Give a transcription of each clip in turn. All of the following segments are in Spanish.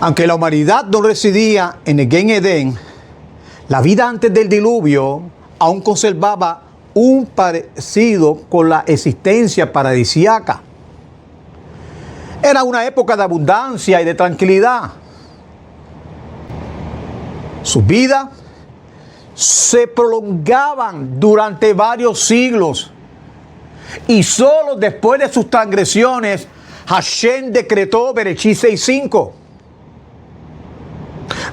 Aunque la humanidad no residía en el Gen Edén, la vida antes del diluvio aún conservaba un parecido con la existencia paradisíaca. Era una época de abundancia y de tranquilidad. Sus vidas se prolongaban durante varios siglos y solo después de sus transgresiones Hashem decretó Bereshit 6:5,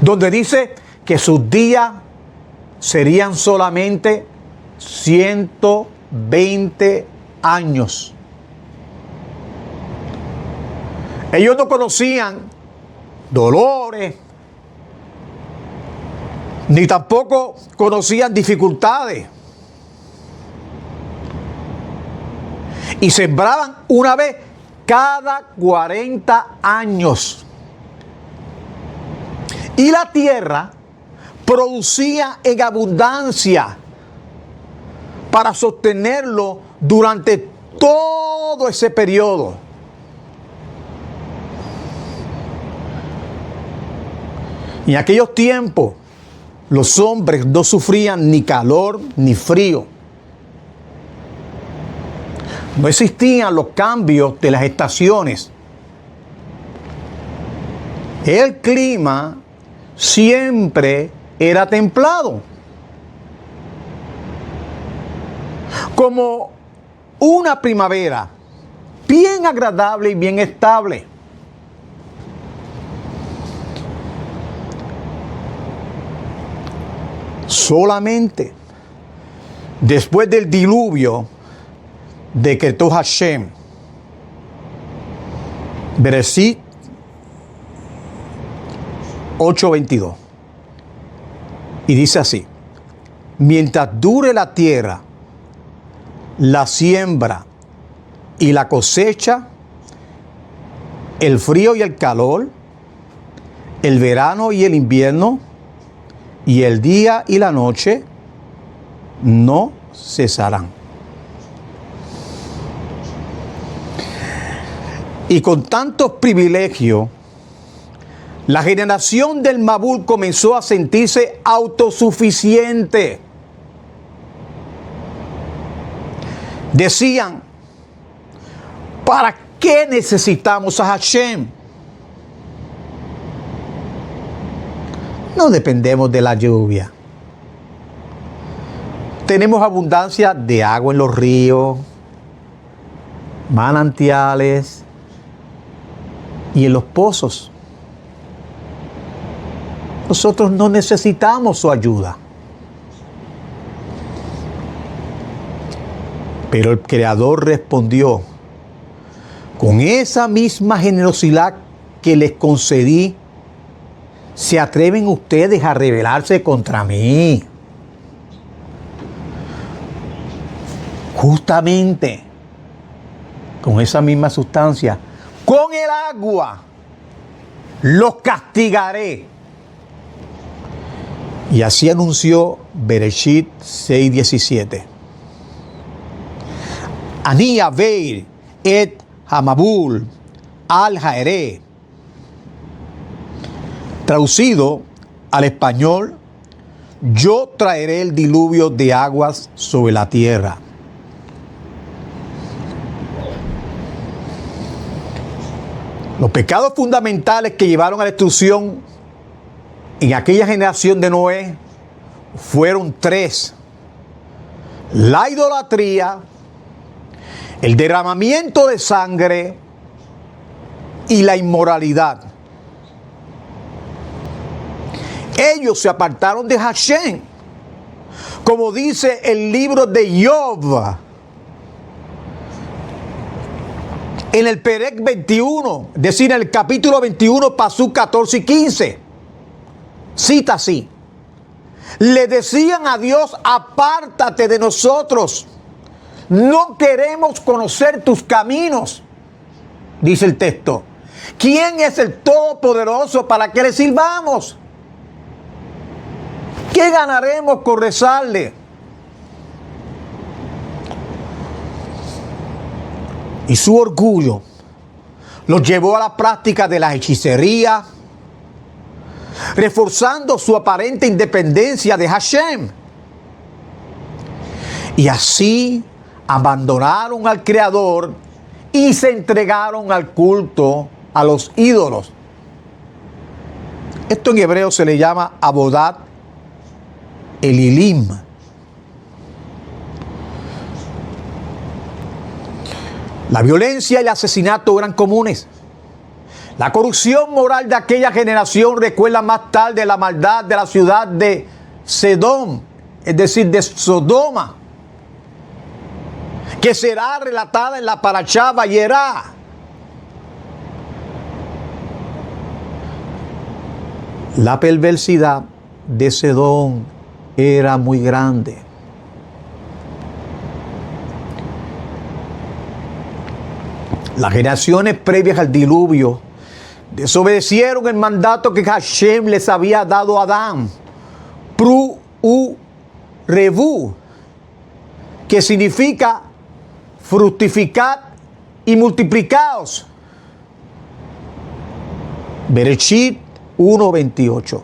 donde dice que sus días serían solamente 120 años. Ellos no conocían dolores, ni tampoco conocían dificultades. Y sembraban una vez cada 40 años. Y la tierra producía en abundancia para sostenerlo durante todo ese periodo. Y en aquellos tiempos, los hombres no sufrían ni calor ni frío. No existían los cambios de las estaciones. El clima siempre era templado, como una primavera, bien agradable y bien estable. Solamente después del diluvio decretó Hashem, Bereshit 8:22, y dice así: mientras dure la tierra, la siembra y la cosecha, el frío y el calor, el verano y el invierno, y el día y la noche no cesarán. Y con tantos privilegios, la generación del Mabul comenzó a sentirse autosuficiente. Decían: ¿para qué necesitamos a Hashem? No dependemos de la lluvia. Tenemos abundancia de agua en los ríos, manantiales y en los pozos. Nosotros no necesitamos su ayuda. Pero el Creador respondió: con esa misma generosidad que les concedí, ¿se atreven ustedes a rebelarse contra mí? Justamente con esa misma sustancia, con el agua, los castigaré. Y así anunció Bereshit 6:17. Ani aveir et hamabul al haere. Traducido al español: yo traeré el diluvio de aguas sobre la tierra. Los pecados fundamentales que llevaron a la destrucción en aquella generación de Noé fueron tres: la idolatría, el derramamiento de sangre y la inmoralidad. Ellos se apartaron de Hashem, como dice el libro de Job, en el Perek 21, es decir, en el capítulo 21, pasú 14 y 15. Cita así: le decían a Dios: apártate de nosotros, no queremos conocer tus caminos. Dice el texto: ¿quién es el Todopoderoso para que le sirvamos? ¿Qué ganaremos con rezarle? Y su orgullo los llevó a la práctica de la hechicería, reforzando su aparente independencia de Hashem. Y así abandonaron al Creador y se entregaron al culto a los ídolos. Esto en hebreo se le llama Abodat Elilim. La violencia y el asesinato eran comunes. La corrupción moral de aquella generación recuerda más tarde la maldad de la ciudad de Sedom, es decir, de Sodoma, que será relatada en la Parashá Vayera. La perversidad de Sedom era muy grande. Las generaciones previas al diluvio desobedecieron el mandato que Hashem les había dado a Adán. Pru u revu, que significa fructificad y multiplicaos. Bereshit 1:28.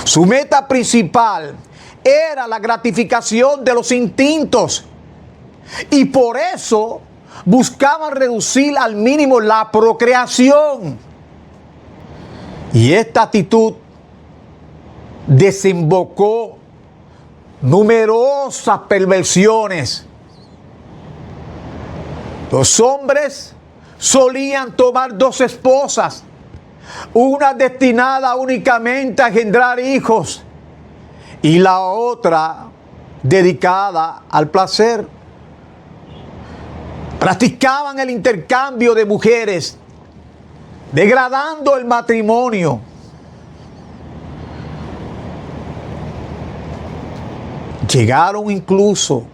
Su meta principal era la gratificación de los instintos y por eso buscaban reducir al mínimo la procreación. Y esta actitud desembocó numerosas perversiones. Los hombres solían tomar 2 esposas, una destinada únicamente a engendrar hijos y la otra dedicada al placer. Practicaban el intercambio de mujeres, degradando el matrimonio. Llegaron incluso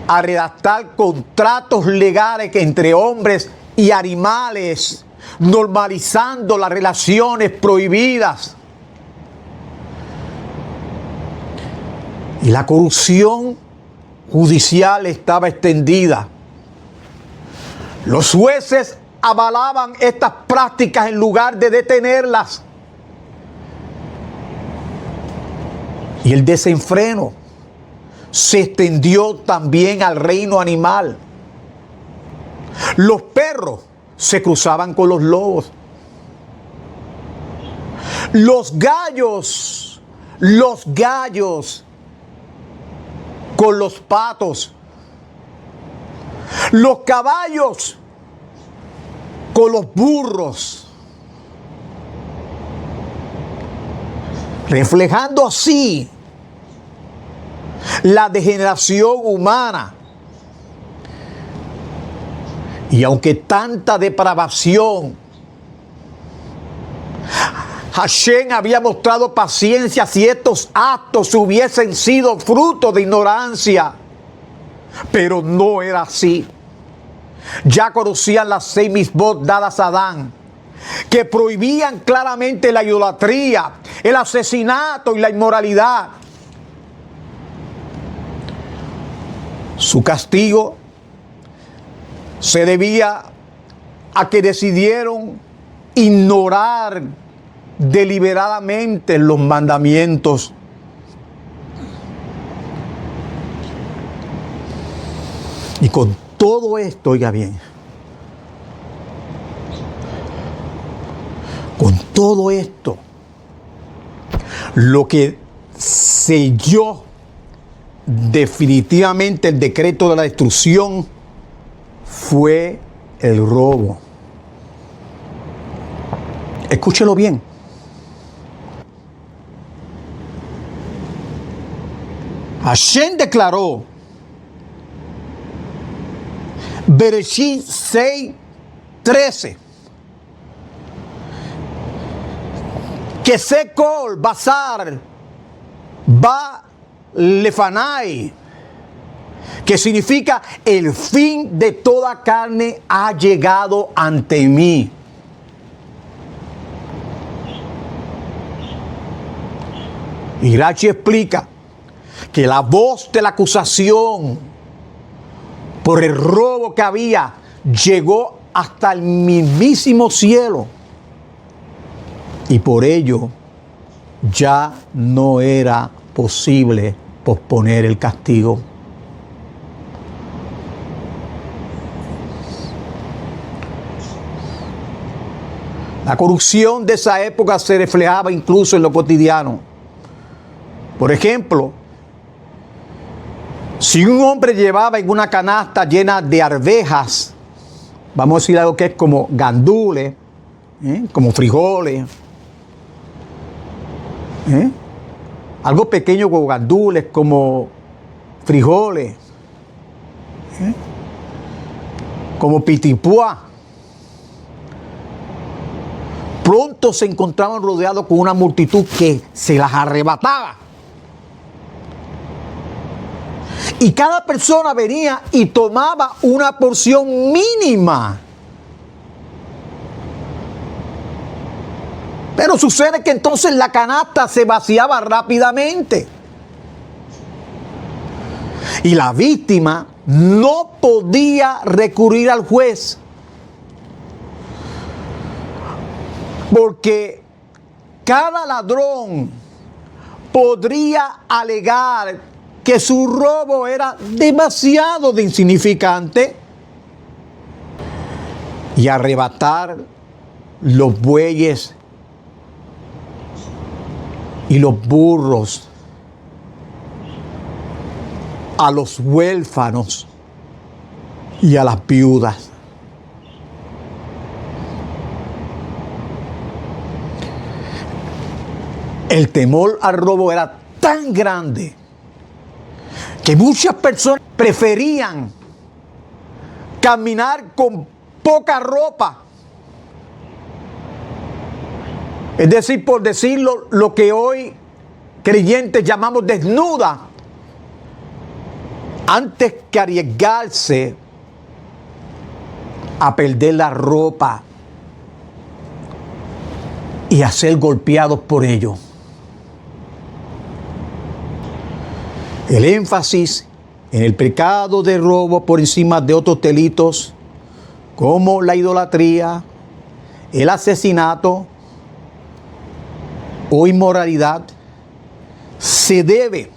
a redactar contratos legales entre hombres y animales, normalizando las relaciones prohibidas. Y la corrupción judicial estaba extendida. Los jueces avalaban estas prácticas en lugar de detenerlas. Y el desenfreno se extendió también al reino animal. Los perros se cruzaban con los lobos. Los gallos con los patos, los caballos con los burros, reflejando así la degeneración humana. Y aunque tanta depravación, Hashem había mostrado paciencia si estos actos hubiesen sido fruto de ignorancia. Pero no era así. Ya conocían las 6 mitzvot dadas a Adán, que prohibían claramente la idolatría, el asesinato y la inmoralidad. Su castigo se debía a que decidieron ignorar deliberadamente los mandamientos. Y con todo esto, oiga bien, con todo esto, lo que selló definitivamente el decreto de la destrucción fue el robo. Escúchelo bien. Hashem declaró, Bereshit 6:13, que Sekol Basar Ba Lefanai, que significa el fin de toda carne ha llegado ante mí. Y Rashi explica que la voz de la acusación por el robo que había llegó hasta el mismísimo cielo. Y por ello ya no era posible posponer el castigo. La corrupción de esa época se reflejaba incluso en lo cotidiano. Por ejemplo, si un hombre llevaba en una canasta llena de arvejas, vamos a decir algo que es como gandules, como frijoles, algo pequeño como gandules, como frijoles, como pitipuá, pronto se encontraban rodeados con una multitud que se las arrebataba. Y cada persona venía y tomaba una porción mínima. Pero sucede que entonces la canasta se vaciaba rápidamente. Y la víctima no podía recurrir al juez. Porque cada ladrón podría alegar que su robo era demasiado insignificante y arrebatar los bueyes y los burros a los huérfanos y a las viudas. El temor al robo era tan grande que muchas personas preferían caminar con poca ropa. Es decir, por decirlo, lo que hoy creyentes llamamos desnuda, antes que arriesgarse a perder la ropa y a ser golpeados por ello. El énfasis en el pecado de robo por encima de otros delitos como la idolatría, el asesinato o inmoralidad se debe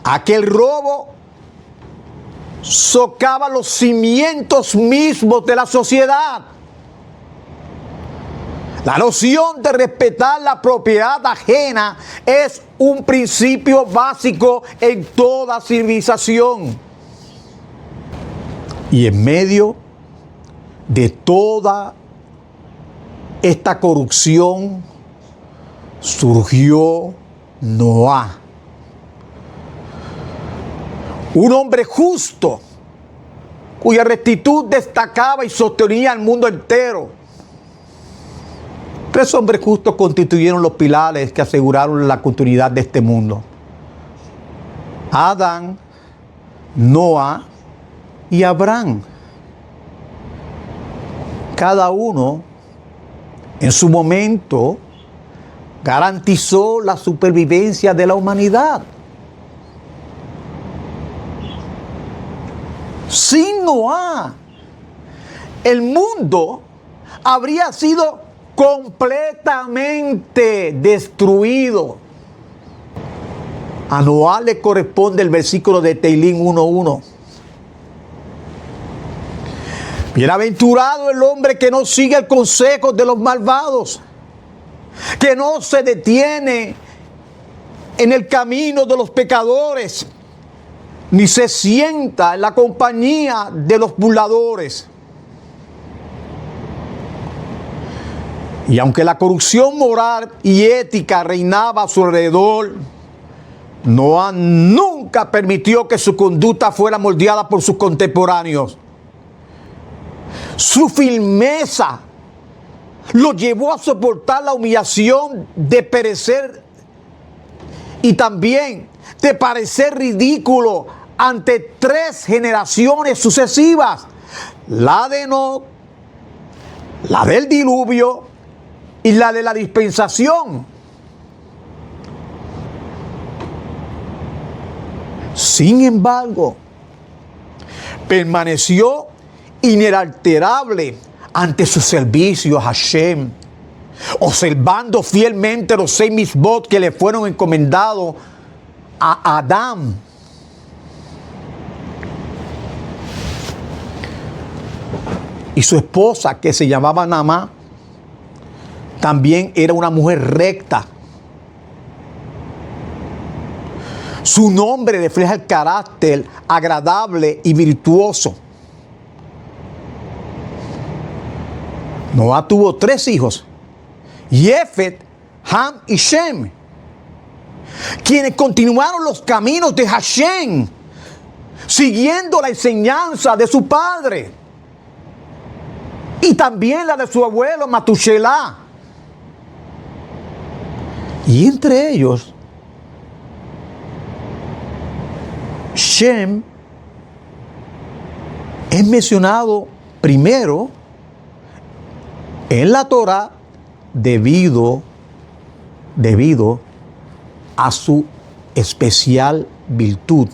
a que el robo socava los cimientos mismos de la sociedad. La noción de respetar la propiedad ajena es un principio básico en toda civilización. Y en medio de toda esta corrupción surgió Noé, un hombre justo cuya rectitud destacaba y sostenía al mundo entero. 3 hombres justos constituyeron los pilares que aseguraron la continuidad de este mundo: Adán, Noé y Abraham. Cada uno, en su momento, garantizó la supervivencia de la humanidad. Sin Noé, el mundo habría sido completamente destruido. A Noé le corresponde el versículo de Teilín 1:1. Bienaventurado el hombre que no sigue el consejo de los malvados, que no se detiene en el camino de los pecadores, ni se sienta en la compañía de los burladores. Y aunque la corrupción moral y ética reinaba a su alrededor, Noé nunca permitió que su conducta fuera moldeada por sus contemporáneos. Su firmeza lo llevó a soportar la humillación de perecer y también de parecer ridículo ante 3 generaciones sucesivas: la de Enoc, la del diluvio y la de la dispensación. Sin embargo, permaneció inalterable ante su servicio a Hashem observando fielmente los 6 mitzvot que le fueron encomendados a Adán. Y su esposa, que se llamaba Naamá, también era una mujer recta. Su nombre refleja el carácter agradable y virtuoso. Noah tuvo 3 hijos, Jefet, Ham y Shem, quienes continuaron los caminos de Hashem, siguiendo la enseñanza de su padre y también la de su abuelo Matushelá. Y entre ellos, Shem es mencionado primero en la Torá debido a su especial virtud.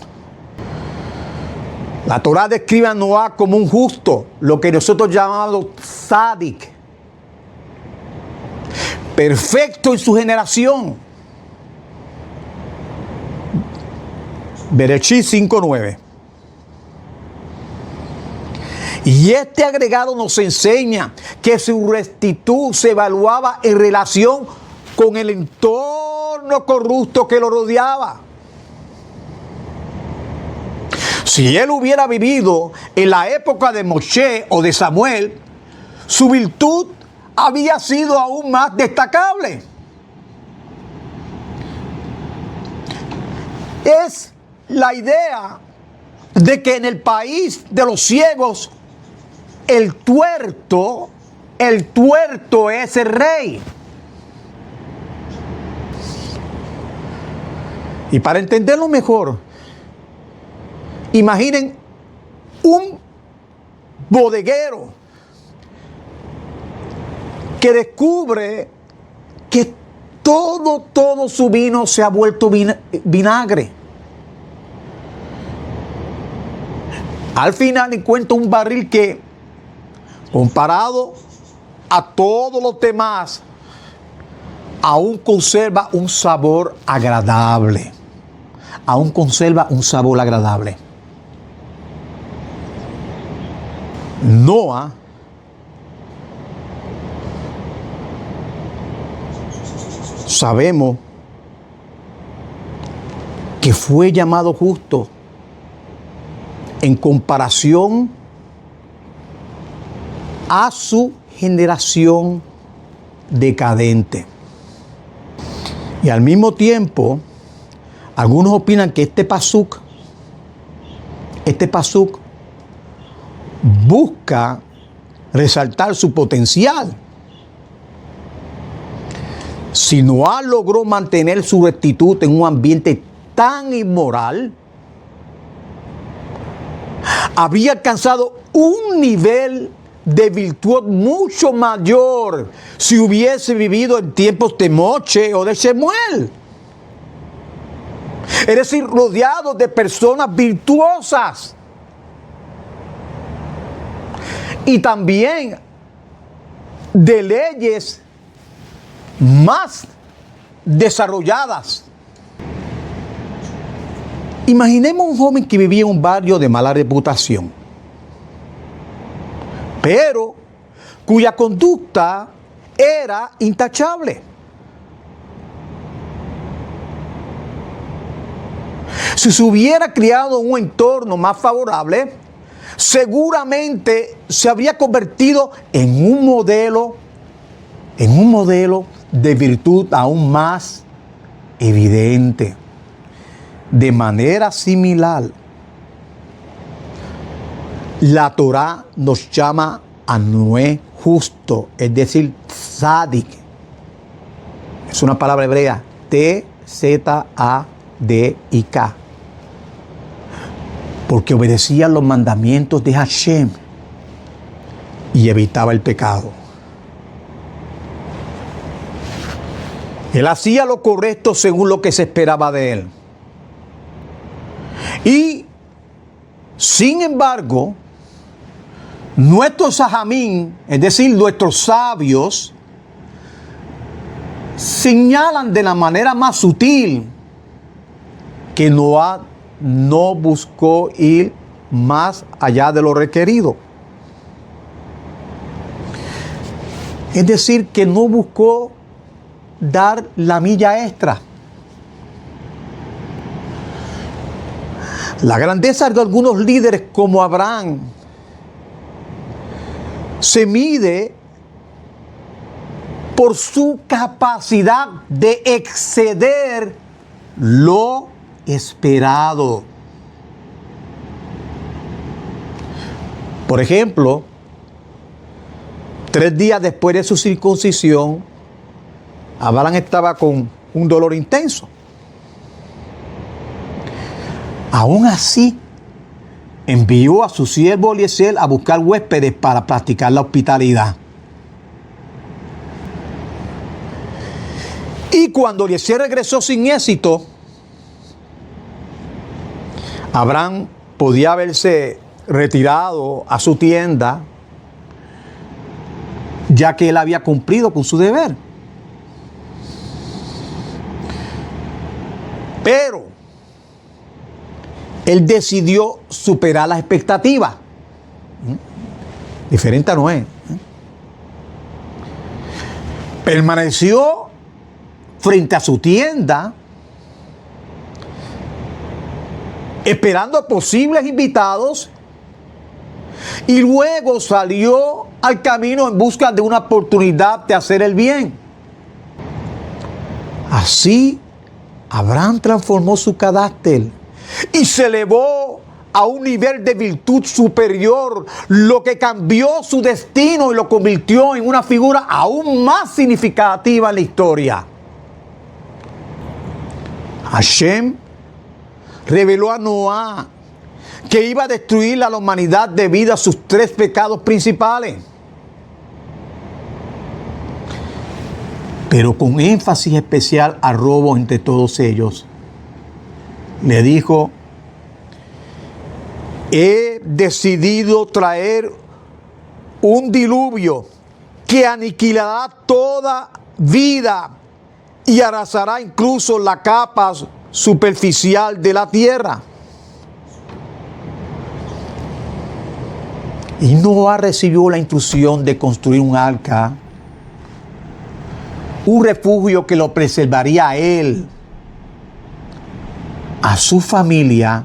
La Torá describe a Noah como un justo, lo que nosotros llamamos tzadik, perfecto en su generación. Bereshit 5:9. Y este agregado nos enseña que su rectitud se evaluaba en relación con el entorno corrupto que lo rodeaba. Si él hubiera vivido en la época de Moshe o de Samuel, su virtud había sido aún más destacable. Es la idea de que en el país de los ciegos el tuerto es el rey. Y para entenderlo mejor, imaginen un bodeguero que descubre que todo su vino se ha vuelto vinagre. Al final encuentra un barril que, comparado a todos los demás, aún conserva un sabor agradable. Aún conserva un sabor agradable. Noah sabemos que fue llamado justo en comparación a su generación decadente. Y al mismo tiempo, algunos opinan que este pasuk busca resaltar su potencial. Si Noah logró mantener su rectitud en un ambiente tan inmoral, había alcanzado un nivel de virtud mucho mayor si hubiese vivido en tiempos de Moshe o de Shemuel. Es decir, rodeado de personas virtuosas. Y también de leyes más desarrolladas. Imaginemos un joven que vivía en un barrio de mala reputación, pero cuya conducta era intachable. Si se hubiera criado en un entorno más favorable, seguramente se habría convertido en un modelo de virtud aún más evidente. De manera similar, la Torá nos llama a Noé justo, es decir, tzadik. Es una palabra hebrea, T-Z-A-D-I-K. Porque obedecía los mandamientos de Hashem y evitaba el pecado. Él hacía lo correcto según lo que se esperaba de él. Y, sin embargo, nuestros sajamín, es decir, nuestros sabios, señalan de la manera más sutil que Noé no buscó ir más allá de lo requerido. Es decir, que no buscó dar la milla extra. La grandeza de algunos líderes como Abraham se mide por su capacidad de exceder lo esperado. Por ejemplo, 3 días después de su circuncisión, Abraham estaba con un dolor intenso. Aún así, envió a su siervo Eliezer a buscar huéspedes para practicar la hospitalidad. Y cuando Eliezer regresó sin éxito, Abraham podía haberse retirado a su tienda, ya que él había cumplido con su deber. Pero él decidió superar las expectativas. Diferente a Noé. Permaneció frente a su tienda, esperando posibles invitados, y luego salió al camino en busca de una oportunidad de hacer el bien. Así, Abraham transformó su carácter y se elevó a un nivel de virtud superior, lo que cambió su destino y lo convirtió en una figura aún más significativa en la historia. Hashem reveló a Noé que iba a destruir a la humanidad debido a sus 3 pecados principales. Pero con énfasis especial al robo entre todos ellos. Le dijo: he decidido traer un diluvio que aniquilará toda vida y arrasará incluso la capa superficial de la tierra. Y Noé recibió la instrucción de construir un arca, un refugio que lo preservaría a él, a su familia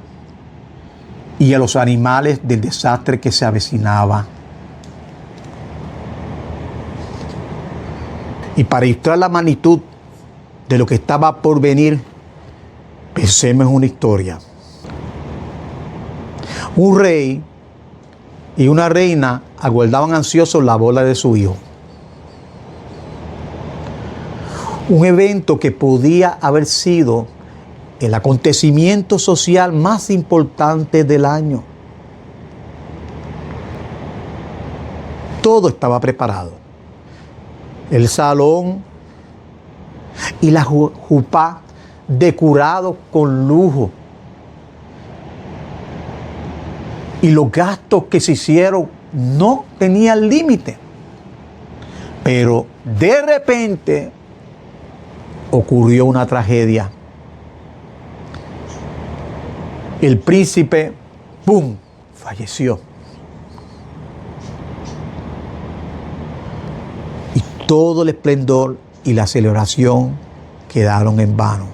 y a los animales del desastre que se avecinaba. Y para ilustrar la magnitud de lo que estaba por venir, pensemos en una historia. Un rey y una reina aguardaban ansiosos la boda de su hijo. Un evento que podía haber sido el acontecimiento social más importante del año. Todo estaba preparado. El salón y la jupá decorados con lujo. Y los gastos que se hicieron no tenían límite. Pero de repente ocurrió una tragedia. El príncipe, ¡pum!, falleció. Y todo el esplendor y la celebración quedaron en vano.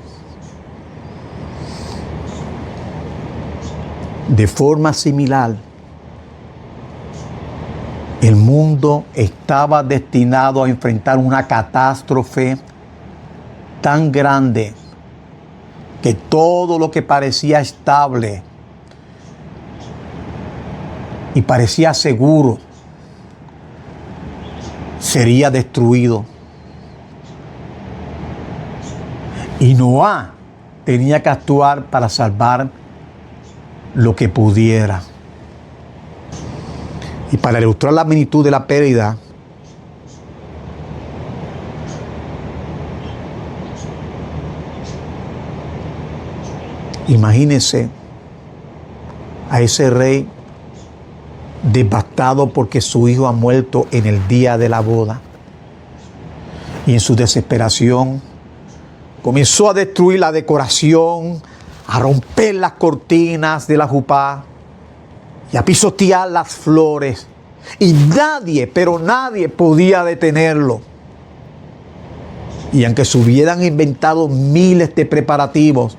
De forma similar, el mundo estaba destinado a enfrentar una catástrofe tan grande que todo lo que parecía estable y parecía seguro sería destruido. Y Noé tenía que actuar para salvar lo que pudiera. Y para ilustrar la magnitud de la pérdida, imagínense a ese rey devastado porque su hijo ha muerto en el día de la boda. Y en su desesperación comenzó a destruir la decoración, a romper las cortinas de la jupá y a pisotear las flores. Y nadie, pero nadie podía detenerlo. Y aunque se hubieran inventado miles de preparativos,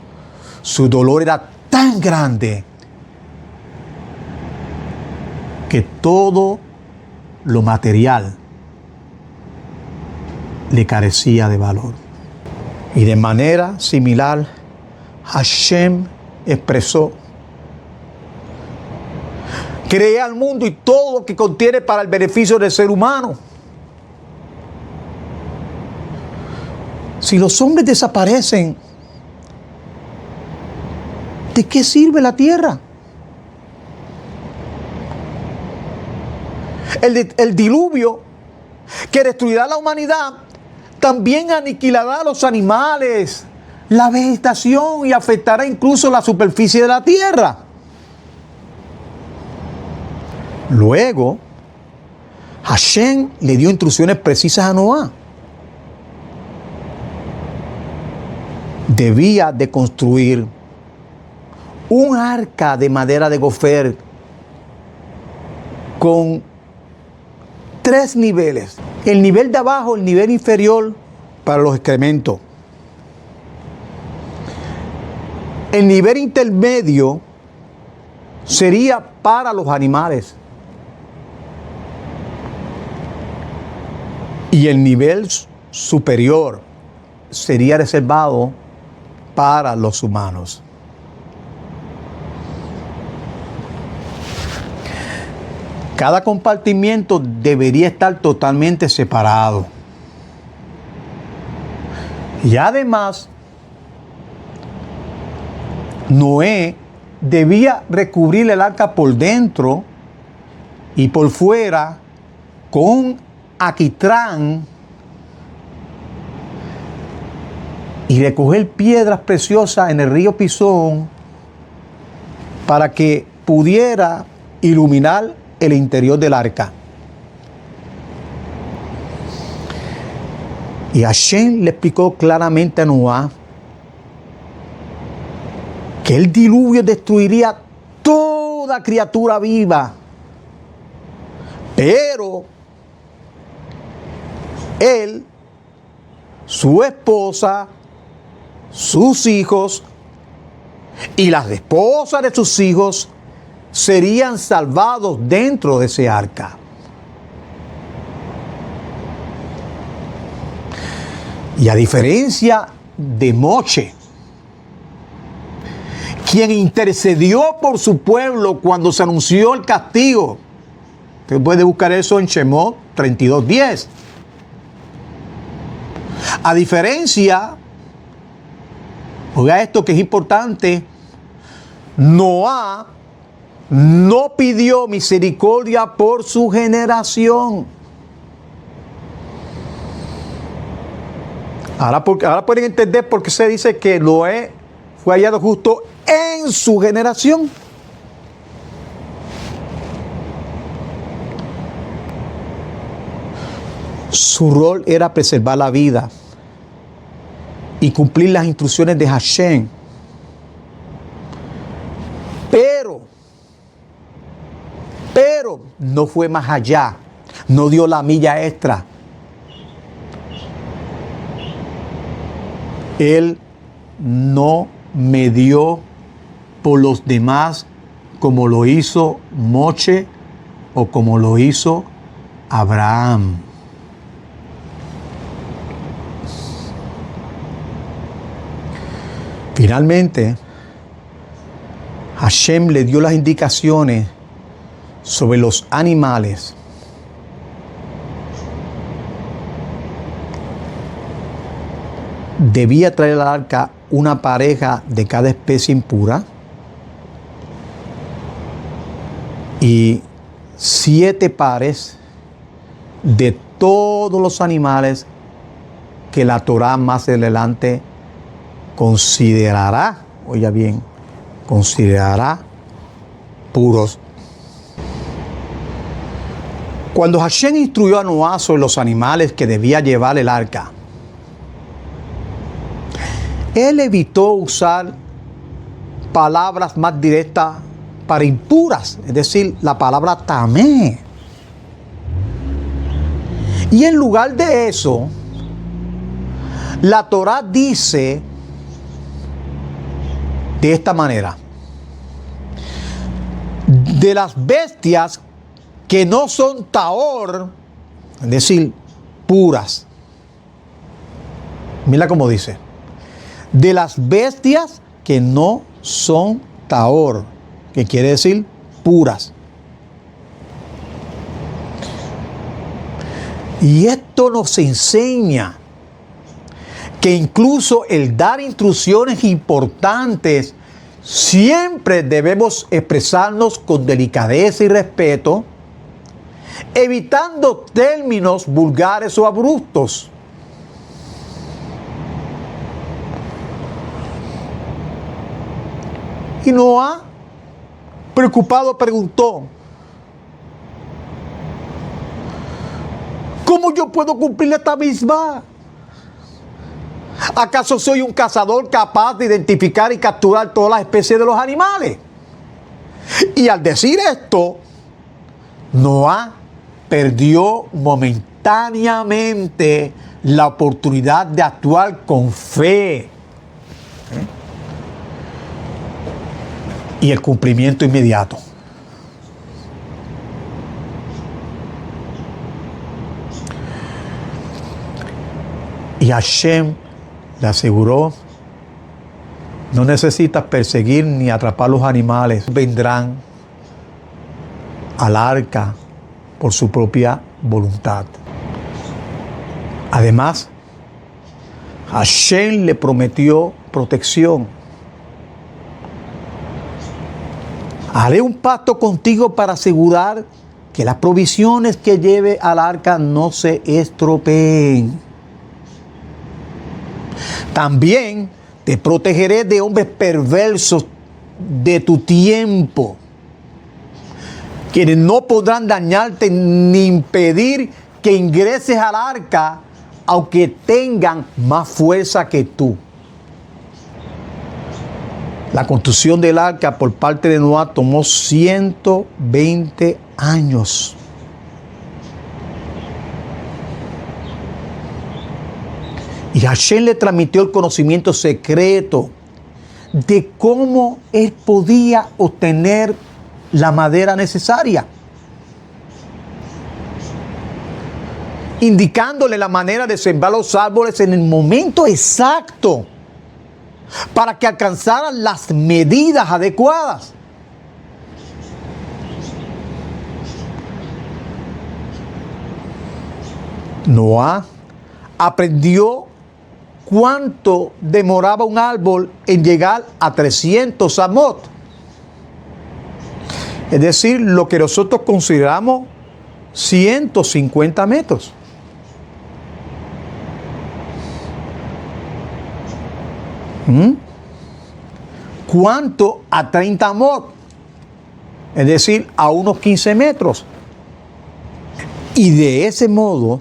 su dolor era tan grande que todo lo material le carecía de valor. Y de manera similar, Hashem expresó: creé al mundo y todo lo que contiene para el beneficio del ser humano. Si los hombres desaparecen, ¿de qué sirve la tierra? El diluvio que destruirá la humanidad también aniquilará a los animales, la vegetación y afectará incluso la superficie de la tierra. Luego, Hashem le dio instrucciones precisas a Noé. Debía de construir un arca de madera de gofer con 3 niveles. El nivel de abajo, el nivel inferior, para los excrementos. El nivel intermedio sería para los animales. Y el nivel superior sería reservado para los humanos. Cada compartimiento debería estar totalmente separado. Y además, Noé debía recubrir el arca por dentro y por fuera con alquitrán y recoger piedras preciosas en el río Pisón para que pudiera iluminar el interior del arca. Y Hashem le explicó claramente a Noé que el diluvio destruiría toda criatura viva, pero él, su esposa, sus hijos y las esposas de sus hijos serían salvados dentro de ese arca. Y a diferencia de Moche, quien intercedió por su pueblo cuando se anunció el castigo, usted puede buscar eso en Shemot 32:10. A diferencia, oiga esto que es importante, Noé no pidió misericordia por su generación. Ahora pueden entender por qué se dice que Noé fue hallado justo en su generación. Su rol era preservar la vida y cumplir las instrucciones de Hashem. Pero no fue más allá, no dio la milla extra. Él no medió por los demás como lo hizo Moche o como lo hizo Abraham. Finalmente, Hashem le dio las indicaciones sobre los animales. Debía traer al arca una pareja de cada especie impura y 7 pares de todos los animales que la Torá más adelante considerará, oiga bien, considerará puros. Cuando Hashem instruyó a Noé sobre los animales que debía llevar el arca, Él evitó usar palabras más directas para impuras, es decir, la palabra tamé. Y en lugar de eso, la Torá dice de esta manera: de las bestias que no son taor, es decir, puras. Mira cómo dice: de las bestias que no son taor, que quiere decir puras. Y esto nos enseña que incluso el dar instrucciones importantes, siempre debemos expresarnos con delicadeza y respeto, evitando términos vulgares o abruptos. Y Noé, preocupado, preguntó: ¿cómo yo puedo cumplir esta misma? ¿Acaso soy un cazador capaz de identificar y capturar todas las especies de los animales? Y al decir esto, Noé perdió momentáneamente la oportunidad de actuar con fe y el cumplimiento inmediato. Y Hashem le aseguró: no necesitas perseguir ni atrapar los animales, vendrán al arca por su propia voluntad. Además, Hashem le prometió protección. Haré un pacto contigo para asegurar que las provisiones que lleve al arca no se estropeen. También te protegeré de hombres perversos de tu tiempo, quienes no podrán dañarte ni impedir que ingreses al arca, aunque tengan más fuerza que tú. La construcción del arca por parte de Noé tomó 120 años. Y Hashem le transmitió el conocimiento secreto de cómo él podía obtener la madera necesaria, indicándole la manera de sembrar los árboles en el momento exacto para que alcanzaran las medidas adecuadas. Noé aprendió cuánto demoraba un árbol en llegar a 300 amot, es decir, lo que nosotros consideramos 150 metros. ¿Cuánto a 30 amot? Es decir, a unos 15 metros. Y de ese modo,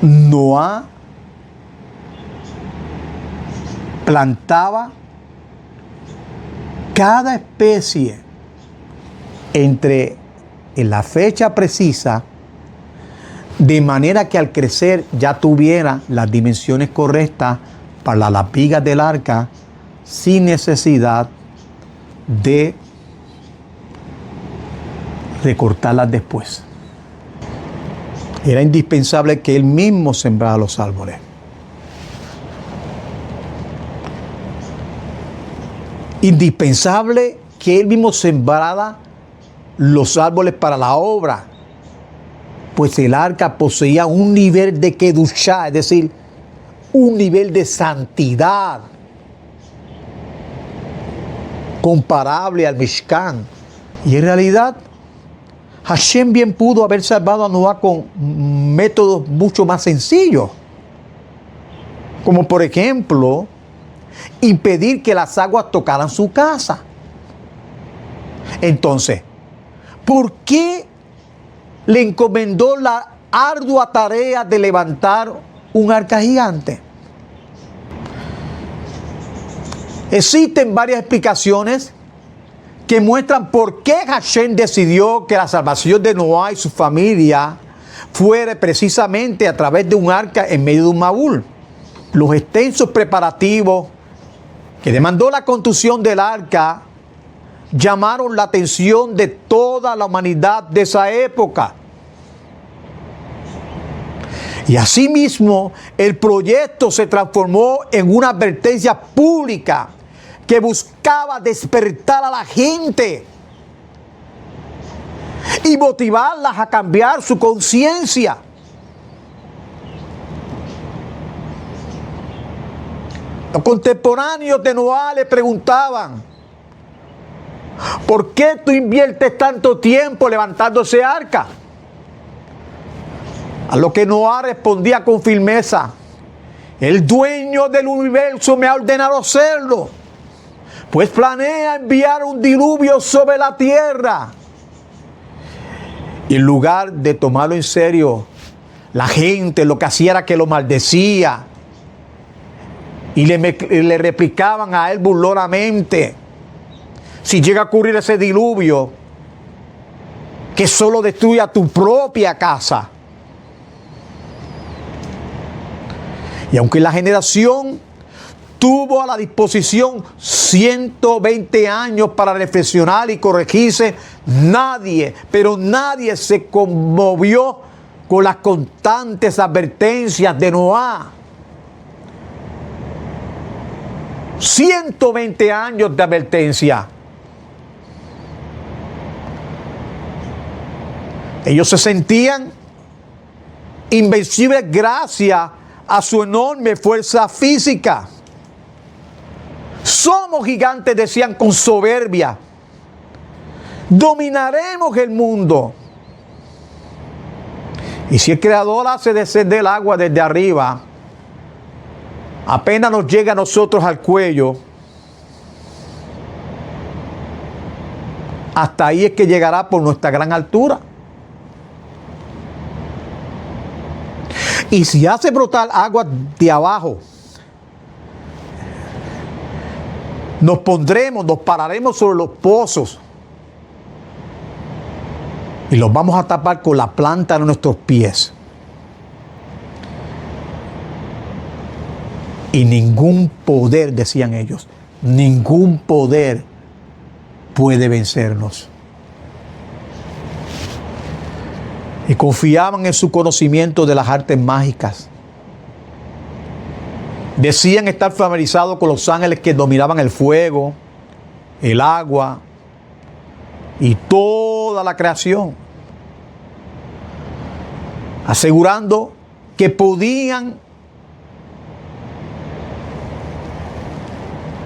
Noé plantaba cada especie en la fecha precisa, de manera que al crecer ya tuviera las dimensiones correctas para las vigas del arca, sin necesidad de recortarlas después. Era indispensable que él mismo sembrara los árboles. Indispensable que él mismo sembrara los árboles para la obra, pues el arca poseía un nivel de kedushá, es decir, un nivel de santidad comparable al Mishkan. Y en realidad, Hashem bien pudo haber salvado a Noé con métodos mucho más sencillos, como por ejemplo, impedir que las aguas tocaran su casa. Entonces, ¿por qué le encomendó la ardua tarea de levantar un arca gigante? Existen varias explicaciones que muestran por qué Hashem decidió que la salvación de Noé y su familia fuera precisamente a través de un arca en medio de un Mabul. Los extensos preparativos que demandó la construcción del arca llamaron la atención de toda la humanidad de esa época. Y asimismo, el proyecto se transformó en una advertencia pública que buscaba despertar a la gente y motivarlas a cambiar su conciencia. Los contemporáneos de Noé le preguntaban: ¿por qué tú inviertes tanto tiempo levantando ese arca? A lo que Noé respondía con firmeza: el dueño del universo me ha ordenado hacerlo, pues planea enviar un diluvio sobre la tierra. Y en lugar de tomarlo en serio, la gente lo que hacía era que lo maldecía y le replicaban a él burlonamente: si llega a ocurrir ese diluvio, que solo destruya tu propia casa. Y aunque la generación tuvo a la disposición 120 años para reflexionar y corregirse, nadie, pero nadie se conmovió con las constantes advertencias de Noé. 120 años de advertencia. Ellos se sentían invencibles gracias a su enorme fuerza física. Somos gigantes, decían con soberbia. Dominaremos el mundo. Y si el Creador hace descender el agua desde arriba, apenas nos llega a nosotros al cuello, hasta ahí es que llegará por nuestra gran altura. Y si hace brotar agua de abajo, nos pararemos sobre los pozos y los vamos a tapar con la planta de nuestros pies. Y ningún poder, decían ellos, ningún poder puede vencernos. Y confiaban en su conocimiento de las artes mágicas. Decían estar familiarizados con los ángeles que dominaban el fuego, el agua y toda la creación, asegurando que podían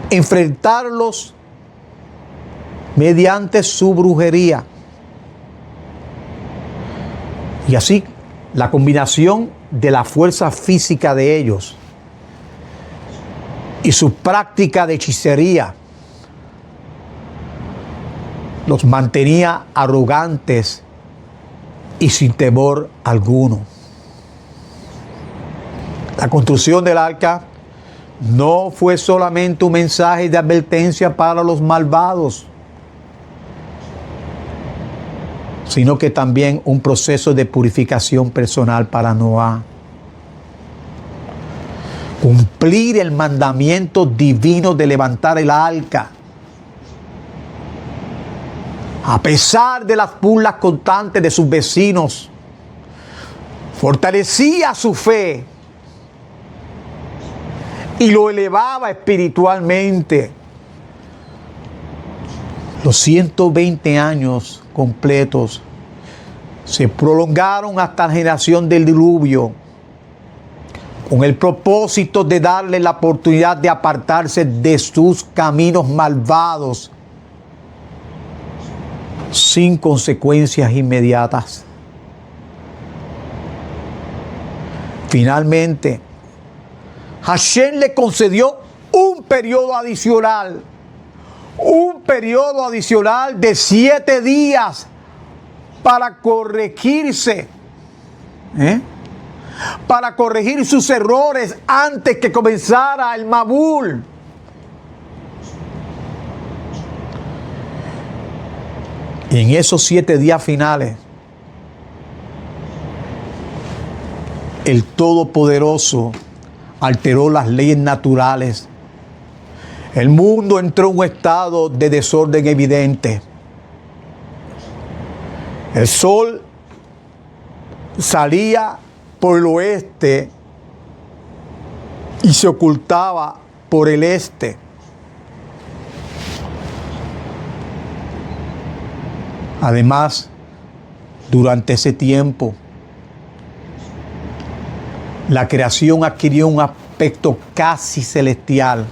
enfrentarlos mediante su brujería. Y así, la combinación de la fuerza física de ellos y su práctica de hechicería los mantenía arrogantes y sin temor alguno. La construcción del arca no fue solamente un mensaje de advertencia para los malvados, sino que también un proceso de purificación personal para Noé. Cumplir el mandamiento divino de levantar el arca, a pesar de las burlas constantes de sus vecinos, fortalecía su fe y lo elevaba espiritualmente. Los 120 años completos se prolongaron hasta la generación del diluvio, con el propósito de darle la oportunidad de apartarse de sus caminos malvados sin consecuencias inmediatas. Finalmente, Hashem le concedió un periodo adicional de 7 días para corregirse, para corregir sus errores antes que comenzara el Mabul. En esos 7 días finales, el Todopoderoso alteró las leyes naturales. El mundo entró en un estado de desorden evidente. El sol salía por el oeste y se ocultaba por el este. Además, durante ese tiempo, la creación adquirió un aspecto casi celestial.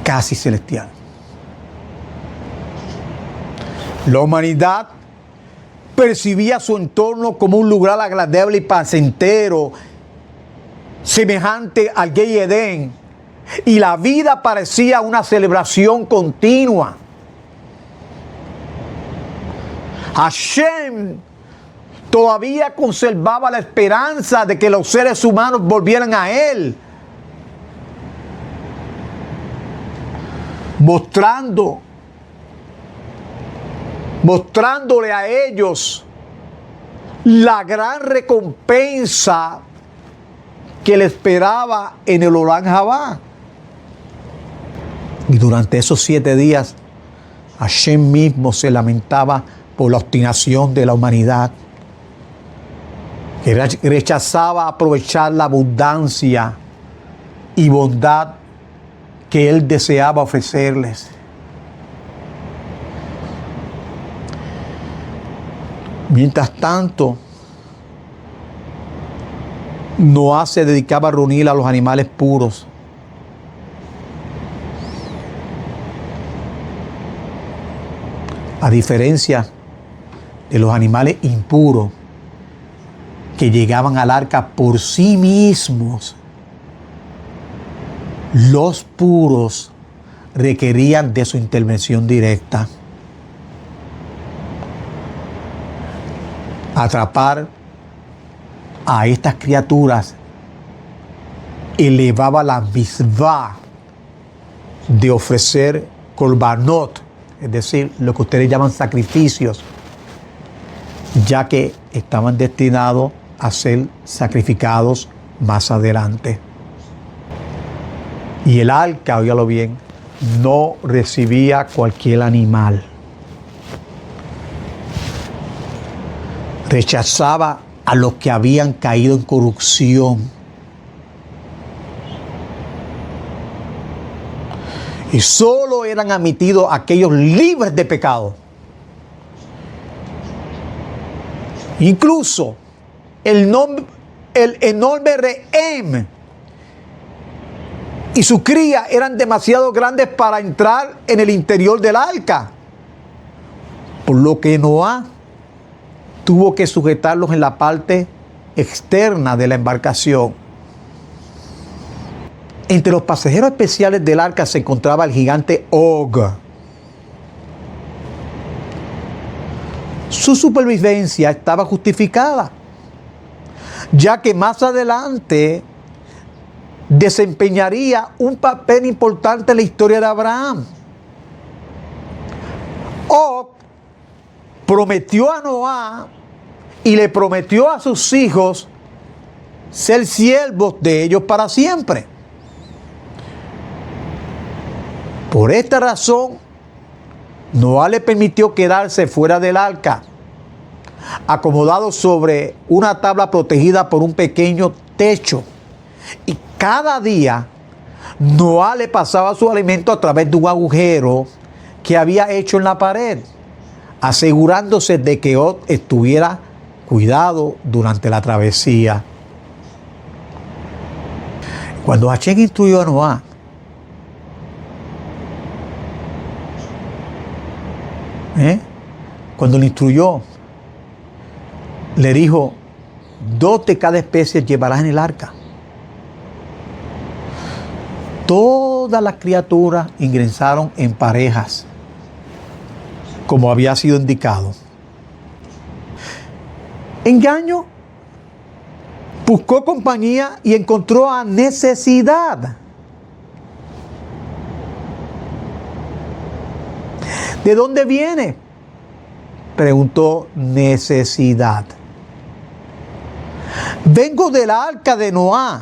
Casi celestial. La humanidad percibía su entorno como un lugar agradable y placentero, semejante al Gay Edén, y la vida parecía una celebración continua. Hashem todavía conservaba la esperanza de que los seres humanos volvieran a Él, mostrándole a ellos la gran recompensa que le esperaba en el Olam Jabá. Y durante esos 7 días, Hashem mismo se lamentaba por la obstinación de la humanidad, que rechazaba aprovechar la abundancia y bondad que Él deseaba ofrecerles. Mientras tanto, Noé se dedicaba a reunir a los animales puros. A diferencia de los animales impuros que llegaban al arca por sí mismos, los puros requerían de su intervención directa. Atrapar a estas criaturas elevaba la misvá de ofrecer korbanot, es decir, lo que ustedes llaman sacrificios, ya que estaban destinados a ser sacrificados más adelante. Y el arca, óigalo bien, no recibía cualquier animal. Rechazaba a los que habían caído en corrupción. Y solo eran admitidos aquellos libres de pecado. Incluso el enorme rehén y su cría eran demasiado grandes para entrar en el interior del arca, por lo que Noé tuvo que sujetarlos en la parte externa de la embarcación. Entre los pasajeros especiales del arca se encontraba el gigante Og. Su supervivencia estaba justificada, ya que más adelante desempeñaría un papel importante en la historia de Abraham. Og prometió a Noé y le prometió a sus hijos ser siervos de ellos para siempre. Por esta razón, Noé le permitió quedarse fuera del arca, acomodado sobre una tabla protegida por un pequeño techo. Y cada día, Noé le pasaba su alimento a través de un agujero que había hecho en la pared, asegurándose de que Og estuviera cuidado durante la travesía. Cuando Hashem instruyó a Noé, cuando le instruyó, le dijo: 2 de cada especie llevarás en el arca. Todas las criaturas ingresaron en parejas, como había sido indicado. Engaño buscó compañía y encontró a necesidad. ¿De dónde viene? Preguntó. Necesidad. Vengo del arca de Noé.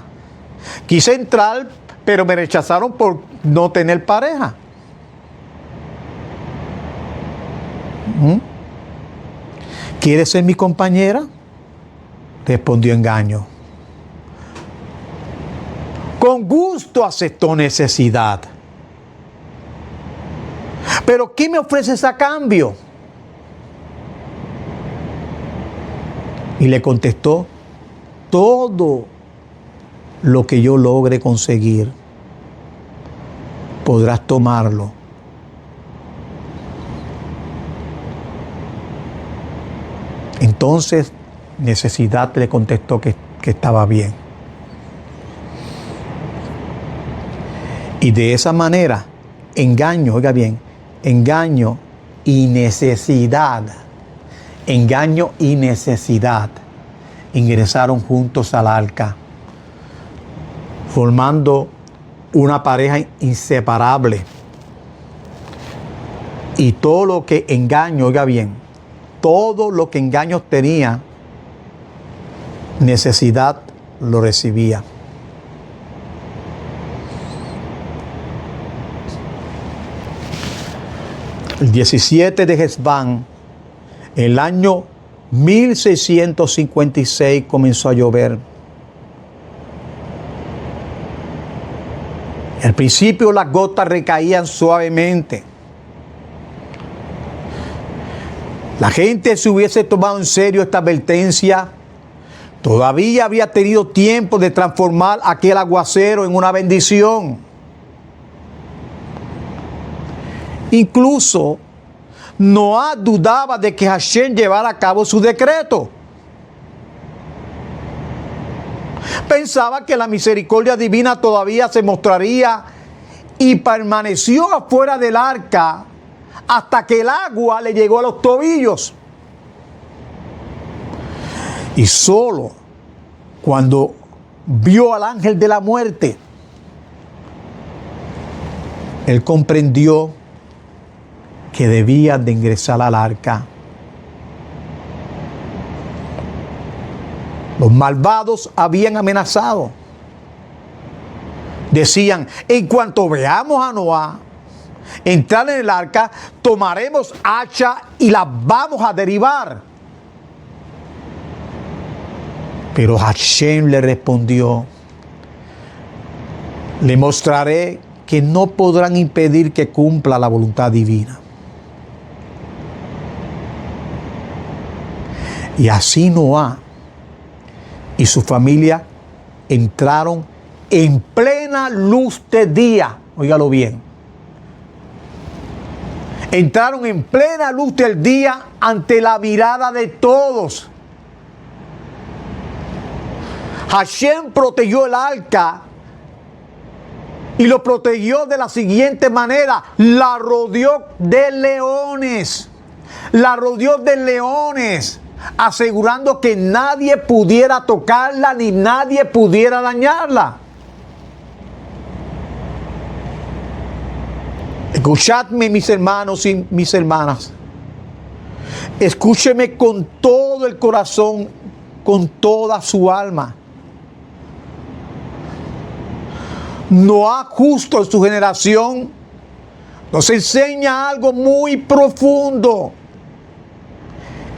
Quise entrar, pero me rechazaron por no tener pareja. ¿Quieres ser mi compañera? Respondió Engaño. Con gusto aceptó Necesidad. ¿Pero qué me ofreces a cambio? Y le contestó: todo lo que yo logre conseguir, podrás tomarlo. Entonces Necesidad le contestó que estaba bien. Y de esa manera, Engaño, oiga bien, Engaño y Necesidad ingresaron juntos al arca, formando una pareja inseparable. Y todo lo que Engaño, oiga bien, todo lo que Engaño tenía, Necesidad lo recibía. El 17 de Hesbán, el año 1656, comenzó a llover. Al principio las gotas recaían suavemente. La gente, si hubiese tomado en serio esta advertencia, todavía había tenido tiempo de transformar aquel aguacero en una bendición. Incluso Noé dudaba de que Hashem llevara a cabo su decreto. Pensaba que la misericordia divina todavía se mostraría y permaneció afuera del arca hasta que el agua le llegó a los tobillos. Y solo cuando vio al ángel de la muerte, él comprendió que debía de ingresar al arca. Los malvados habían amenazado. Decían: en cuanto veamos a Noé entrar en el arca, tomaremos hacha y la vamos a derribar. Pero Hashem le respondió: le mostraré que no podrán impedir que cumpla la voluntad divina. Y así Noé y su familia entraron en plena luz de día. Óigalo bien. Entraron en plena luz del día ante la mirada de todos. Hashem protegió el arca y lo protegió de la siguiente manera: la rodeó de leones. La rodeó de leones, asegurando que nadie pudiera tocarla ni nadie pudiera dañarla. Escuchadme, mis hermanos y mis hermanas. Escúcheme con todo el corazón, con toda su alma. Noé, justo en su generación, nos enseña algo muy profundo: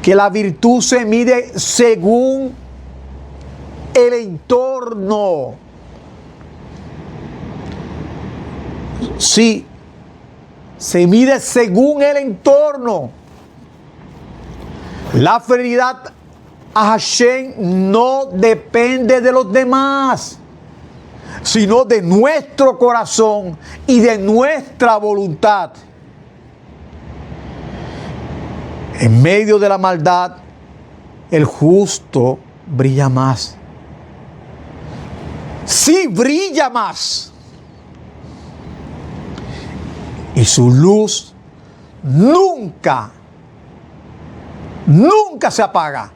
que la virtud se mide según el entorno. Sí, se mide según el entorno. La fidelidad a Hashem no depende de los demás, sino de nuestro corazón y de nuestra voluntad. En medio de la maldad, el justo brilla más. Sí, brilla más. Y su luz nunca se apaga.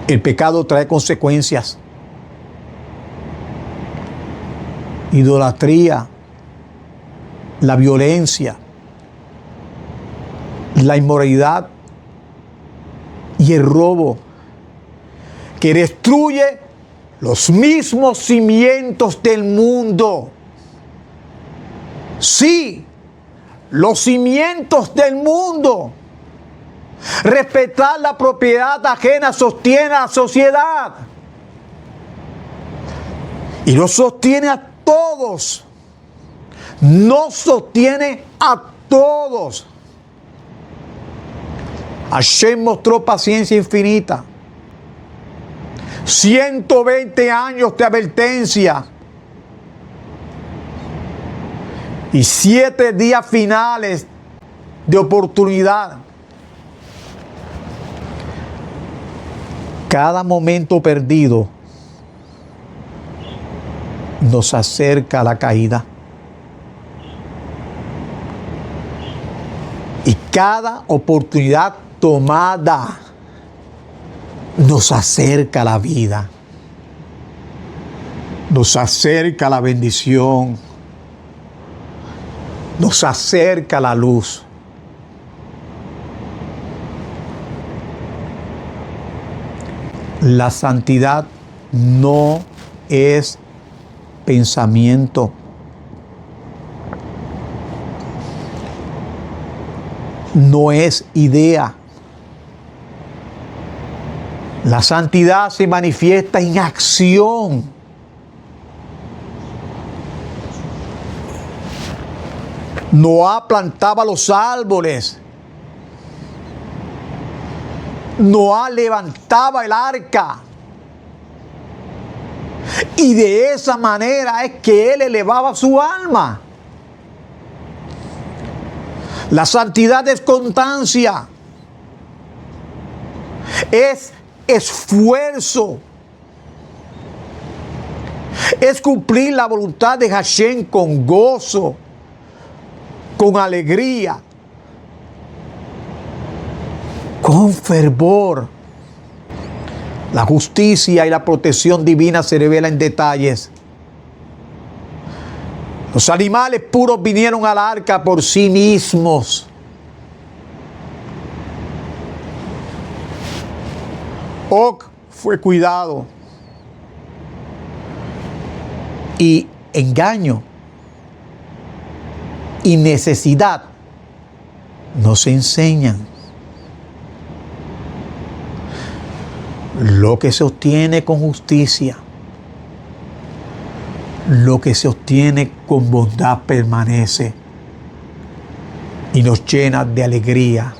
El pecado trae consecuencias. Idolatría, la violencia, la inmoralidad y el robo, que destruye los mismos cimientos del mundo. Sí, los cimientos del mundo. Respetar la propiedad ajena sostiene a la sociedad. Y lo sostiene a todos. No sostiene a todos. Hashem mostró paciencia infinita. 120 años de advertencia. Y 7 días finales de oportunidad. Cada momento perdido nos acerca a la caída. Y cada oportunidad tomada nos acerca a la vida. Nos acerca a la bendición. Nos acerca a la luz. La santidad no es pensamiento. No es idea. La santidad se manifiesta en acción. Noé plantaba los árboles. Noé levantaba el arca. Y de esa manera es que él elevaba su alma. La santidad es constancia. Es esfuerzo. Es cumplir la voluntad de Hashem con gozo, con alegría, con fervor. La justicia y la protección divina se revelan en detalles. Los animales puros vinieron al arca por sí mismos. Og fue cuidado. Y engaño y necesidad no se enseñan. Lo que se obtiene con justicia, lo que se obtiene con bondad permanece y nos llena de alegría,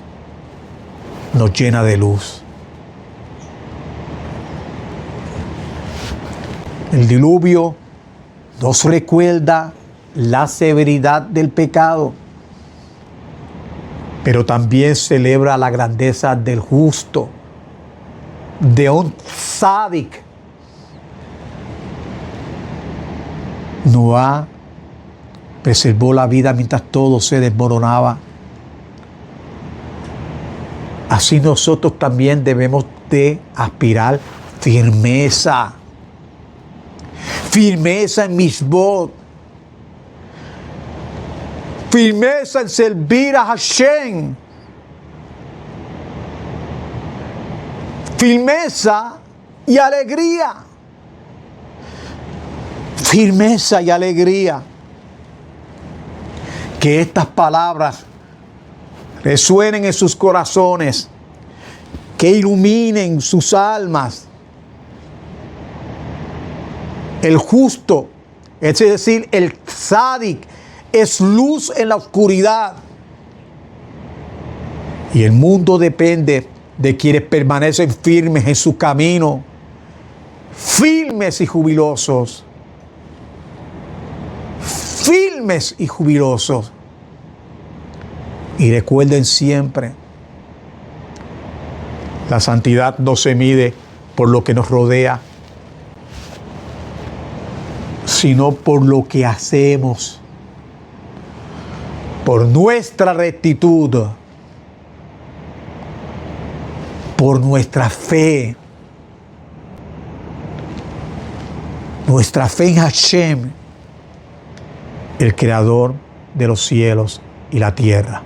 nos llena de luz. El diluvio nos recuerda la severidad del pecado, pero también celebra la grandeza del justo, de un tzadik. Noé preservó la vida mientras todo se desmoronaba. Así nosotros también debemos de aspirar firmeza. Firmeza en misbot. Firmeza en servir a Hashem. Firmeza y alegría. Firmeza y alegría. Que estas palabras resuenen en sus corazones. Que iluminen sus almas. El justo, es decir, el tzadik, es luz en la oscuridad. Y el mundo depende de quienes permanecen firmes en su camino, firmes y jubilosos. Firmes y jubilosos. Y recuerden siempre, la santidad no se mide por lo que nos rodea, sino por lo que hacemos, por nuestra rectitud, por nuestra fe en Hashem, el Creador de los cielos y la tierra.